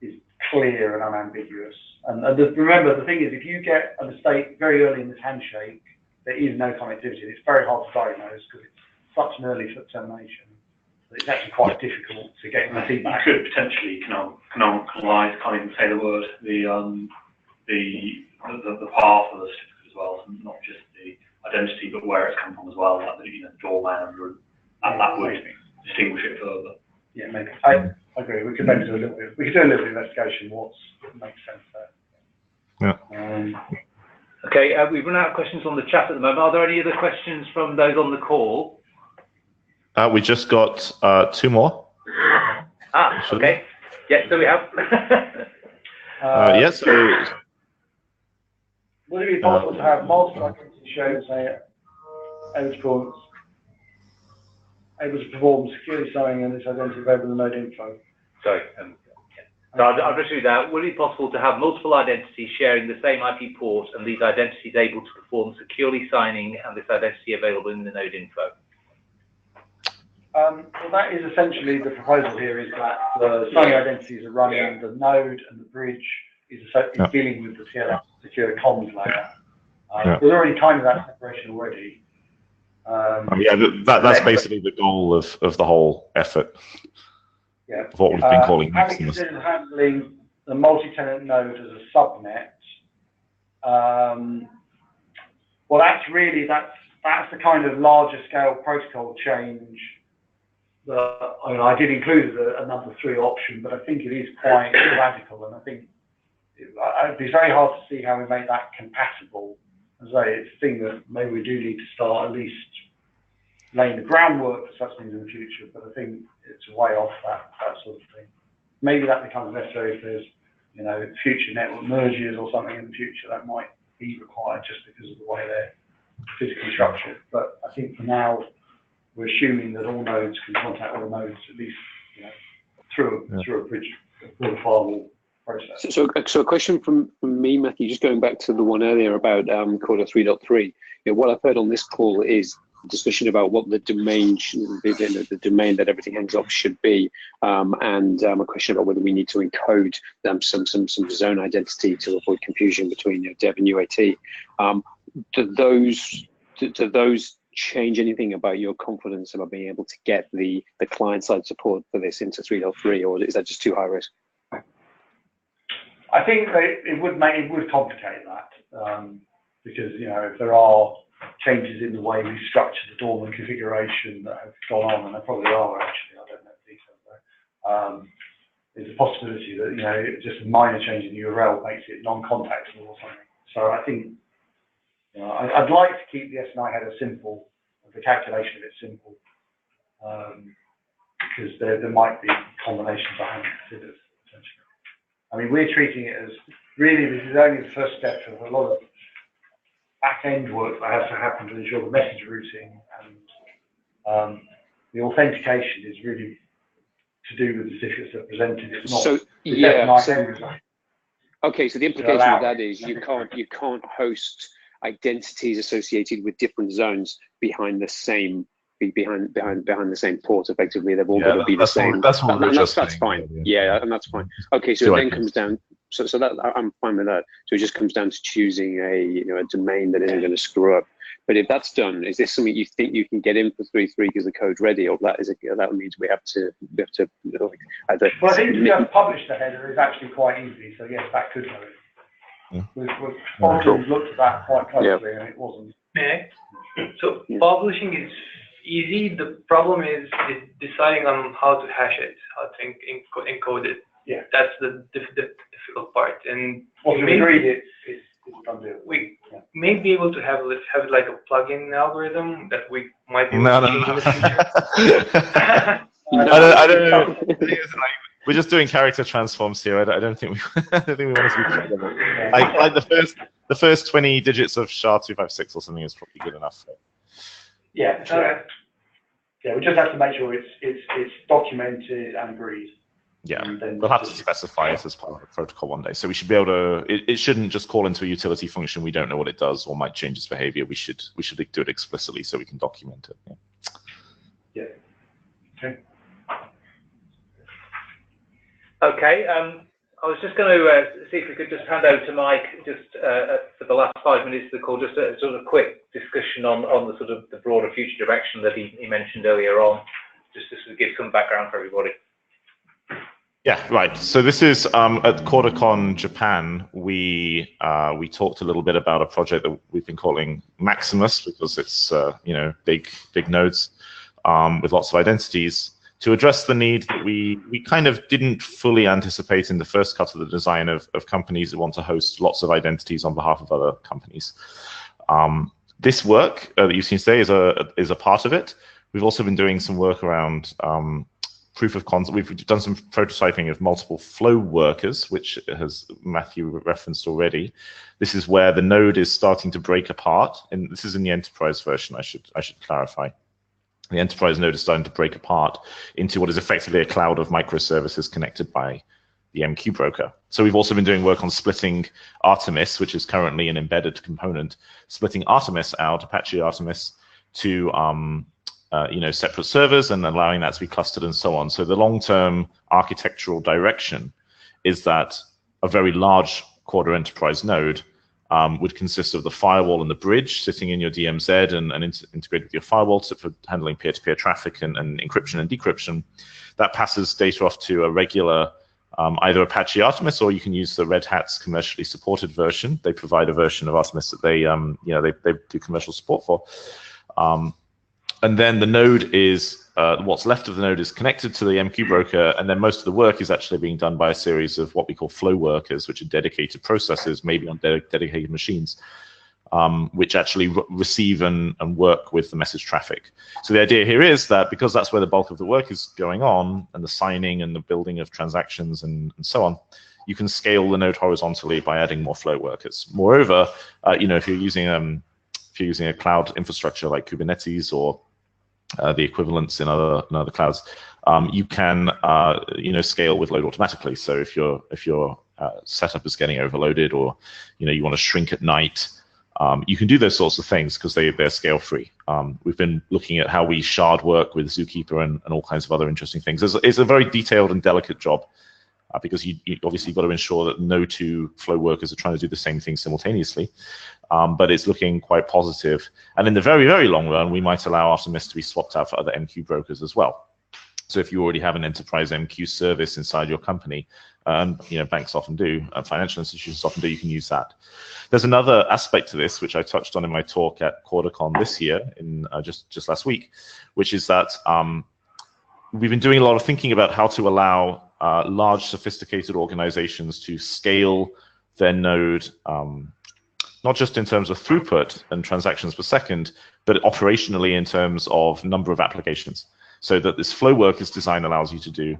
is clear and unambiguous. And remember, the thing is, if you get a mistake very early in this handshake, there is no connectivity. It's very hard to diagnose because it's such an early termination that it's actually quite difficult to get the feedback. You could potentially canonicalize, can't even say the word, the path of the certificate as well, so not just the identity, but where it's come from as well, like the doorman and root, and that would distinguish it further. Yeah, maybe. I agree. We could maybe do a little bit. We could do a little bit of investigation. What makes sense there? Yeah. Okay, we've run out of questions on the chat at the moment. Are there any other questions from those on the call? We just got 2 more. Okay. Yes, so we have. Yes. Would it be possible to have multiple identity shows, say, able to perform security signing and this identity available in the node info? Sorry. So I'll just read that. Would it be possible to have multiple identities sharing the same IP port and these identities able to perform securely signing and this identity available in the node info? Well, that is essentially the proposal here, is that the signing identities are running the node and the bridge is dealing with the TLS secure comms layer. We're already kind of that separation already. That's basically the goal of the whole effort. Yeah. Of what we've been calling having Maximus. considered handling the multi-tenant node as a subnet, well, that's the kind of larger scale protocol change that I did include a number 3 option, but I think it is quite radical, and I think it'd be very hard to see how we make that compatible. As I say, it's a thing that maybe we do need to start at least laying the groundwork for such things in the future, but I think it's way off that sort of thing. Maybe that becomes necessary if there's, future network mergers or something in the future that might be required just because of the way they're physically structured. But I think for now, we're assuming that all nodes can contact all nodes at least, through a bridge, through a firewall process. So a question from me, Matthew, just going back to the one earlier about Corda 3.3. What I've heard on this call is discussion about what the domain the domain that everything hangs off should be, and a question about whether we need to encode some zone identity to avoid confusion between dev and UAT. Do those change anything about your confidence about being able to get the client side support for this into 3.3, or is that just too high risk? I think it would complicate that, because if there are changes in the way we structure the dormant configuration that have gone on, and there probably are actually, I don't know the details there. There's a possibility that just a minor change in the URL makes it non-contactable or something. So I think I'd like to keep the SNI header simple, the calculation of it simple, because there might be combinations I haven't considered. I mean, we're treating it as really this is only the first step of a lot of back-end work that has to happen to ensure the message routing, and the authentication is really to do with the certificates that are presented. It's not. Okay, so the implication of that is you can't host identities associated with different zones behind the same port. Effectively, they've all got to be the same. That's fine. Yeah, and that's fine. Okay, so it then comes down. So that I'm fine with that. So it just comes down to choosing a domain that isn't going to screw up. But if that's done, is this something you think you can get in for 3.3 because the code's ready, or that means we have to either? Well, I think to just publish the header is actually quite easy. So yes, that could go in. We've often looked at that quite closely, and it wasn't. So publishing is easy. The problem is deciding on how to hash it, how to encode it. Yeah, that's the difficult part. And we may be able to have like a plugin algorithm that we might be able to change in the future. I don't know. We're just doing character transforms here. I don't think we want to be like the first 20 digits of SHA-256 or something is probably good enough. Yeah. Yeah, we just have to make sure it's documented and agreed. Yeah, we'll have to specify it as part of the protocol one day. So we should be able to. It shouldn't just call into a utility function we don't know what it does or might change its behavior. We should do it explicitly so we can document it. Yeah. Okay. Okay. I was just going to see if we could just hand over to Mike just for the last 5 minutes of the call, just a sort of quick discussion on the sort of the broader future direction that he mentioned earlier on, just to sort of give some background for everybody. Yeah, right. So this is at CordaCon Japan. We talked a little bit about a project that we've been calling Maximus because it's big nodes with lots of identities to address the need that we kind of didn't fully anticipate in the first cut of the design of companies that want to host lots of identities on behalf of other companies. This work that you've seen today is a part of it. We've also been doing some work around proof of concept. We've done some prototyping of multiple flow workers, which has Matthew referenced already. This is where the node is starting to break apart, and this is in the enterprise version. I should clarify. The enterprise node is starting to break apart into what is effectively a cloud of microservices connected by the MQ broker. So we've also been doing work on splitting Artemis, which is currently an embedded component, splitting Artemis out, Apache Artemis, to separate servers and allowing that to be clustered and so on. So the long-term architectural direction is that a very large Corda enterprise node would consist of the firewall and the bridge sitting in your DMZ and integrated with your firewall for handling peer-to-peer traffic and encryption and decryption. That passes data off to a regular either Apache Artemis, or you can use the Red Hat's commercially supported version. They provide a version of Artemis that they do commercial support for. And then the node is, what's left of the node is connected to the MQ broker, and then most of the work is actually being done by a series of what we call flow workers, which are dedicated processes, maybe on dedicated machines, which actually receive and work with the message traffic. So the idea here is that because that's where the bulk of the work is going on, and the signing and the building of transactions and so on, you can scale the node horizontally by adding more flow workers. Moreover, if you're using a cloud infrastructure like Kubernetes or the equivalents in other clouds, you can scale with load automatically. So if your setup is getting overloaded, or you want to shrink at night, you can do those sorts of things because they're scale free. We've been looking at how we shard work with Zookeeper and all kinds of other interesting things. It's a very detailed and delicate job because you obviously got to ensure that no two flow workers are trying to do the same thing simultaneously. But it's looking quite positive. And in the very, very long run, we might allow Artemis to be swapped out for other MQ brokers as well. So if you already have an enterprise MQ service inside your company, and banks often do, financial institutions often do, you can use that. There's another aspect to this, which I touched on in my talk at CordaCon this year, in just last week, which is that we've been doing a lot of thinking about how to allow large, sophisticated organizations to scale their node, not just in terms of throughput and transactions per second, but operationally in terms of number of applications. So that this flow workers design allows you to do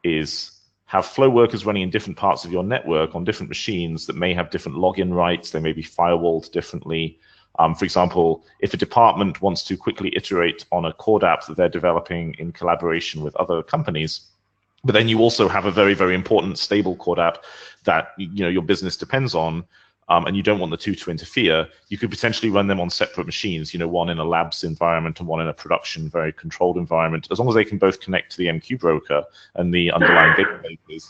is have flow workers running in different parts of your network on different machines that may have different login rights. They may be firewalled differently. For example, if a department wants to quickly iterate on a Corda app that they're developing in collaboration with other companies, but then you also have a very, very important stable Corda app that your business depends on, and you don't want the two to interfere, you could potentially run them on separate machines, one in a labs environment and one in a production, very controlled environment. As long as they can both connect to the MQ broker and the underlying databases,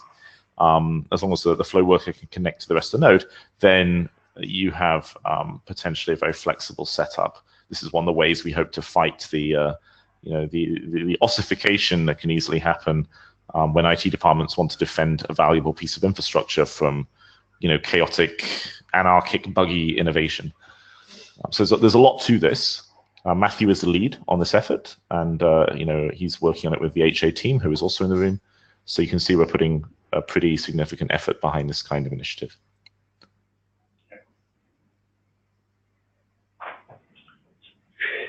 as long as the flow worker can connect to the rest of the node, then you have potentially a very flexible setup. This is one of the ways we hope to fight the ossification that can easily happen when IT departments want to defend a valuable piece of infrastructure from chaotic, anarchic, buggy innovation. So there's a lot to this. Matthew is the lead on this effort, and he's working on it with the HA team, who is also in the room. So you can see we're putting a pretty significant effort behind this kind of initiative.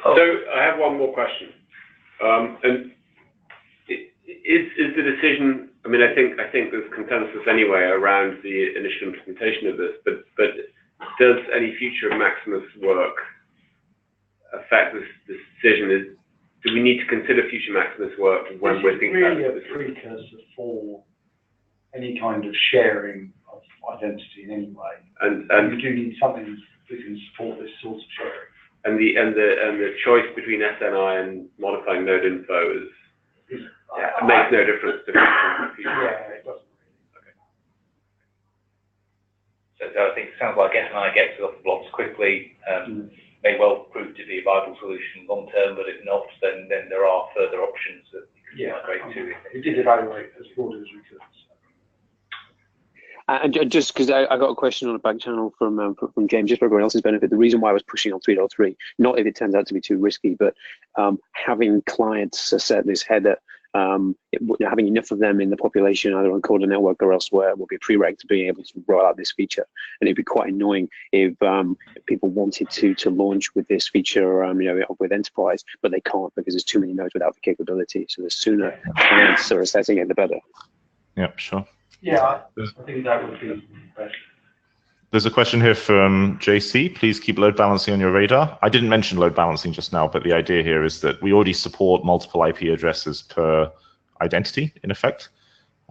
So I have one more question. And is the decision? I mean, I think there's consensus anyway around the initial implementation of this. But does any future of Maximus work affect this decision? Do we need to consider future Maximus work when we're thinking about this? It's really a precursor for any kind of sharing of identity in any way. And we do need something that can support this sort of sharing. And the choice between SNI and modifying node info makes no difference to future. Yeah, it doesn't really. Okay. So I think it sounds like SNI gets it off the blocks quickly. May well prove to be a viable solution long term, but if not, then there are further options that we can migrate to. We did evaluate as broadly as we could. And just because I got a question on a back channel from James, just for everyone else's benefit, the reason why I was pushing on 3.3, not if it turns out to be too risky, but having clients set this header Having enough of them in the population, either on Corda network or elsewhere, will be a prereq to being able to roll out this feature. And it'd be quite annoying if people wanted to launch with this feature, with enterprise, but they can't because there's too many nodes without the capability. So the sooner clients are assessing it, the better. Yeah, sure. Yeah, I think that would be best. There's a question here from JC. Please keep load balancing on your radar. I didn't mention load balancing just now, but the idea here is that we already support multiple IP addresses per identity, in effect.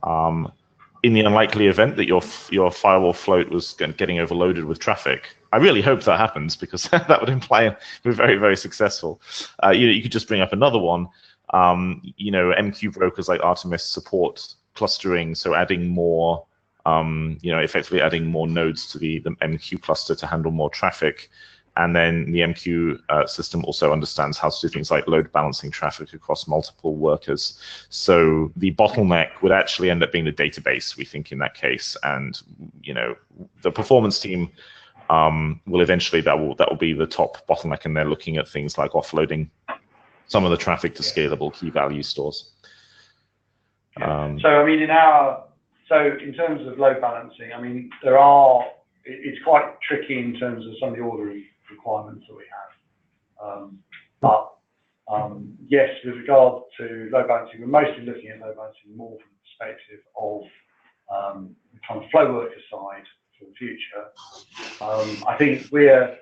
In the unlikely event that your firewall float was getting overloaded with traffic, I really hope that happens, because that would imply we're very, very successful. You could just bring up another one. MQ brokers like Artemis support clustering, so adding more. Effectively adding more nodes to the MQ cluster to handle more traffic. And then the MQ system also understands how to do things like load balancing traffic across multiple workers. So the bottleneck would actually end up being the database, we think, in that case. And, the performance team will eventually, that will be the top bottleneck, and they're looking at things like offloading some of the traffic to scalable key value stores. So in terms of load balancing, it's quite tricky in terms of some of the ordering requirements that we have. Yes, with regard to load balancing, we're mostly looking at load balancing more from the perspective of the kind of flow worker side for the future. I think we're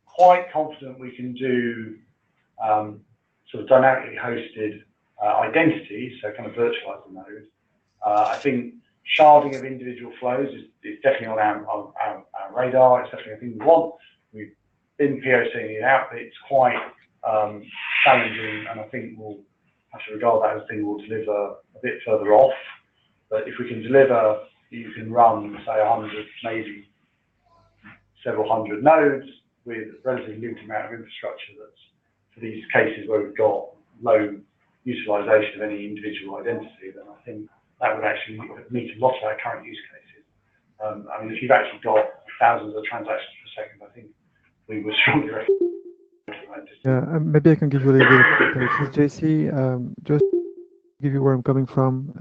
quite confident we can do sort of dynamically hosted identities, so kind of virtualize the node. I think sharding of individual flows is definitely on our radar. It's definitely a thing we want. We've been POCing it out, but it's quite challenging, and I think we'll have to regard that as a thing we'll deliver a bit further off. But if we can deliver, you can run, say, 100, maybe several hundred nodes with a relatively limited amount of infrastructure that's for these cases where we've got low utilization of any individual identity, then I think that would actually meet a lot of our current use cases. If you've actually got thousands of transactions per second, I think we would strongly recommend it. Yeah, maybe I can give you a little bit of context. JC, just to give you where I'm coming from,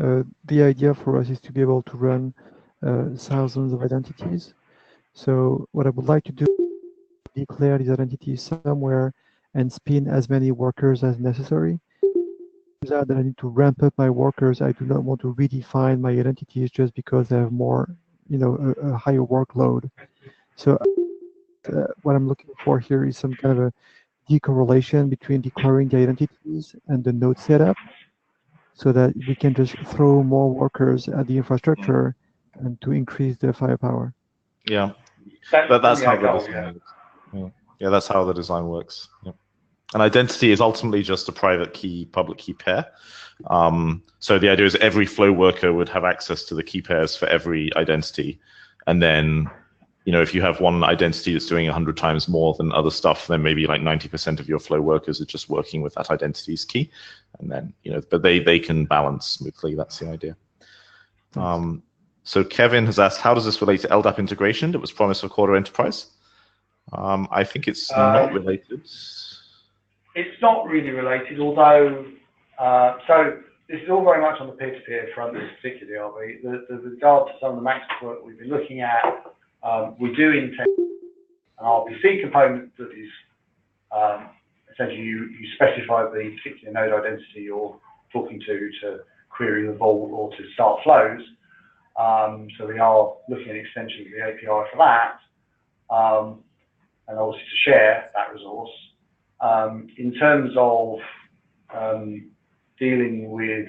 the idea for us is to be able to run thousands of identities. So what I would like to do is declare these identities somewhere and spin as many workers as necessary. That I need to ramp up my workers. I do not want to redefine my identities just because they have more, a higher workload. So what I'm looking for here is some kind of a decorrelation between declaring the identities and the node setup, so that we can just throw more workers at the infrastructure and to increase the firepower. Yeah, that's how the design works. Yeah, that's how the design works. Yeah. An identity is ultimately just a private key, public key pair. So the idea is every flow worker would have access to the key pairs for every identity. And then, if you have one identity that's doing 100 times more than other stuff, then maybe like 90% of your flow workers are just working with that identity's key. And then, but they can balance smoothly. That's the idea. So Kevin has asked, how does this relate to LDAP integration that was promised for Corda Enterprise? I think it's not related. It's not really related, although, so this is all very much on the peer-to-peer front, this particularly, with regard to some of the Maxis work we've been looking at, we do intend an RPC component that is, essentially you specify the particular node identity you're talking to query the vault or to start flows. So we are looking at extension of the API for that, and obviously to share that resource. In terms of dealing with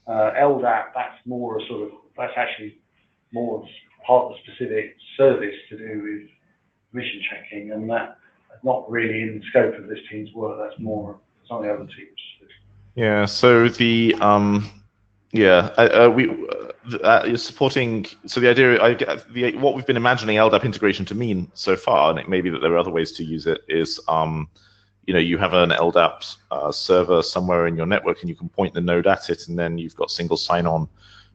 LDAP, that's actually more part of the specific service to do with mission checking, and that's not really in the scope of this team's work. That's more some of the other teams. Yeah. So the you're supporting. So the idea, what we've been imagining LDAP integration to mean so far, and it may be that there are other ways to use it, is you have an LDAP server somewhere in your network, and you can point the node at it, and then you've got single sign-on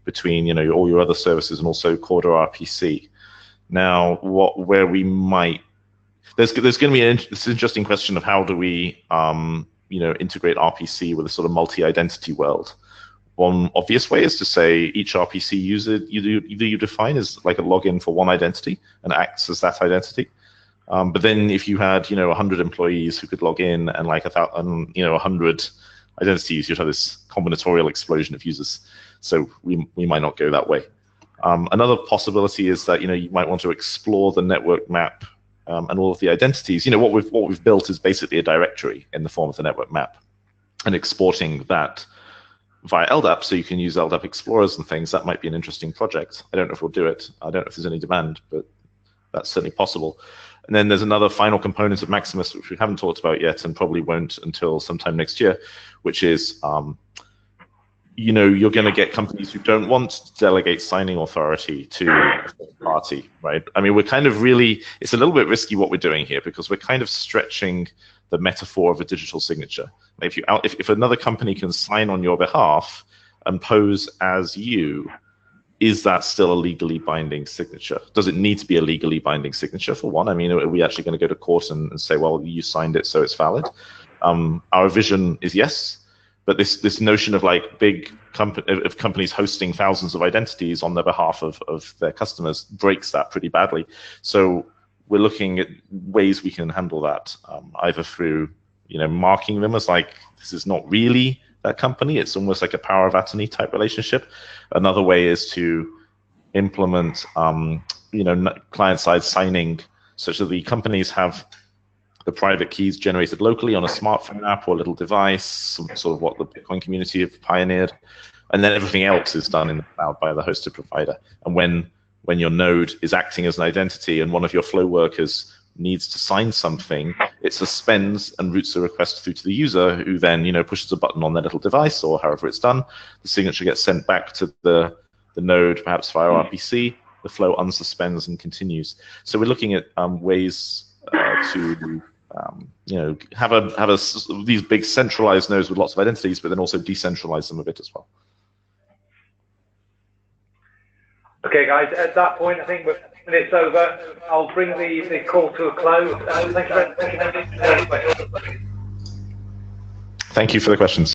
between all your other services and also Corda RPC. Now, where we might there's going to be this interesting question of how do we integrate RPC with a sort of multi-identity world. One obvious way is to say each RPC user you define as like a login for one identity and acts as that identity. But then if you had 100 employees who could log in and like 100 identities, you'd have this combinatorial explosion of users. So we might not go that way. Another possibility is that you might want to explore the network map and all of the identities. What we've built is basically a directory in the form of the network map, and exporting that via LDAP, so you can use LDAP explorers and things. That might be an interesting project. I don't know if we'll do it. I don't know if there's any demand, but that's certainly possible. And then there's another final component of Maximus, which we haven't talked about yet and probably won't until sometime next year, which is, you're going to get companies who don't want to delegate signing authority to a third party, right? I mean, we're kind of it's a little bit risky what we're doing here, because we're kind of stretching the metaphor of a digital signature. If another company can sign on your behalf and pose as you, is that still a legally binding signature? Does it need to be a legally binding signature, for one? I mean, are we actually going to go to court and say, well, you signed it, so it's valid? Our vision is yes, but this notion of like companies hosting thousands of identities on the behalf of their customers breaks that pretty badly. So we're looking at ways we can handle that, either through marking them as like, this is not really that company, it's almost like a power of attorney type relationship. Another way is to implement client-side signing, such that the companies have the private keys generated locally on a smartphone app or a little device, sort of what the Bitcoin community have pioneered, and then everything else is done in the cloud by the hosted provider. And when your node is acting as an identity and one of your flow workers needs to sign something, it suspends and routes a request through to the user, who then pushes a button on their little device or however it's done. The signature gets sent back to the node, perhaps via RPC. The flow unsuspends and continues. So we're looking at ways to have these big centralized nodes with lots of identities, but then also decentralize them a bit as well. Okay, guys. At that point, I think it's over. I'll bring the call to a close. Thank you very much. Thank you for the questions.